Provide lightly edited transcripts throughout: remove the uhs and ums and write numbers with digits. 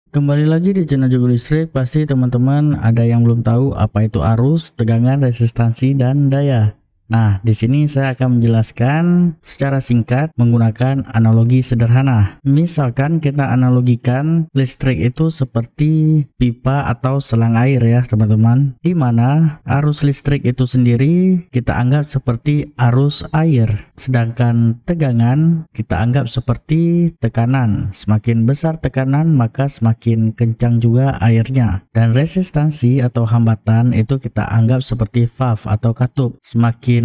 Kembali lagi di channel Jago Listrik. Pasti teman-teman ada yang belum tahu apa itu arus, tegangan, resistansi, dan daya. Nah, di sini saya akan menjelaskan secara singkat menggunakan analogi sederhana. Misalkan kita analogikan listrik itu seperti pipa atau selang air ya teman-teman, di mana arus listrik itu sendiri kita anggap seperti arus air, sedangkan tegangan kita anggap seperti tekanan. Semakin besar tekanan maka semakin kencang juga airnya, dan resistansi atau hambatan itu kita anggap seperti valve atau katup. Semakin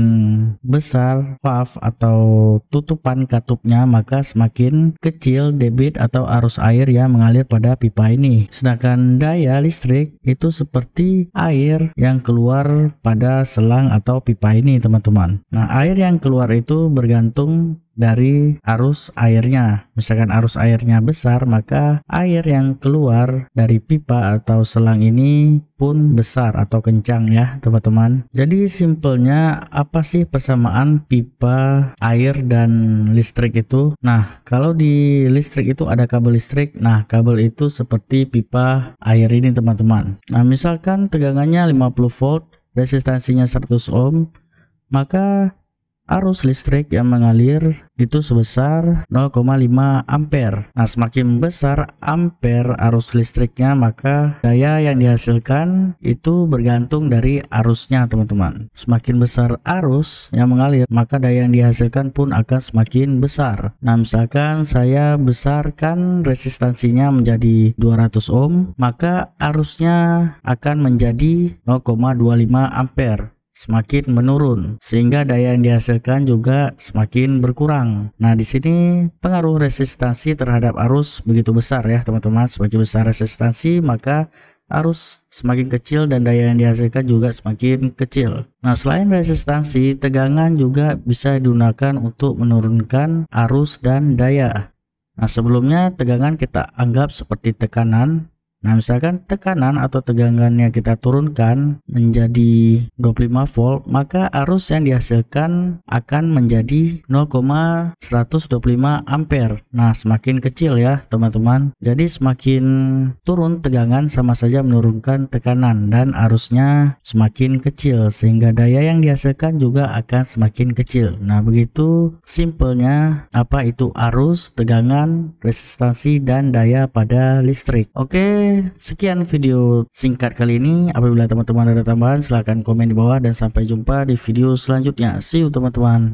besar valve atau tutupan katupnya maka semakin kecil debit atau arus air yang mengalir pada pipa ini. Sedangkan daya listrik itu seperti air yang keluar pada selang atau pipa ini teman-teman. Nah, air yang keluar itu bergantung dari arus airnya. Misalkan arus airnya besar, maka air yang keluar dari pipa atau selang ini pun besar atau kencang ya teman-teman. Jadi simpelnya apa sih persamaan pipa, air, dan listrik itu? Nah, kalau di listrik itu ada kabel listrik. Nah, kabel itu seperti pipa air ini teman-teman. Nah, misalkan tegangannya 50 volt, resistansinya 100 ohm, maka arus listrik yang mengalir itu sebesar 0,5 ampere. Nah, semakin besar ampere arus listriknya maka daya yang dihasilkan itu bergantung dari arusnya teman-teman. Semakin besar arus yang mengalir maka daya yang dihasilkan pun akan semakin besar. Nah, misalkan saya besarkan resistansinya menjadi 200 ohm, maka arusnya akan menjadi 0,25 ampere. Semakin menurun sehingga daya yang dihasilkan juga semakin berkurang. Nah, di sini pengaruh resistansi terhadap arus begitu besar ya teman-teman. Semakin besar resistansi maka arus semakin kecil dan daya yang dihasilkan juga semakin kecil. Nah, selain resistansi, tegangan juga bisa digunakan untuk menurunkan arus dan daya. Nah, sebelumnya tegangan kita anggap seperti tekanan. Nah, misalkan tekanan atau tegangannya kita turunkan menjadi 25 volt, maka arus yang dihasilkan akan menjadi 0,125 ampere. Nah, semakin kecil ya teman-teman. Jadi semakin turun tegangan sama saja menurunkan tekanan dan arusnya semakin kecil sehingga daya yang dihasilkan juga akan semakin kecil. Nah, begitu simpelnya apa itu arus, tegangan, resistansi, dan daya pada listrik. Oke, sekian video singkat kali ini. Apabila teman-teman ada tambahan silahkan komen di bawah dan sampai jumpa di video selanjutnya. See you teman-teman.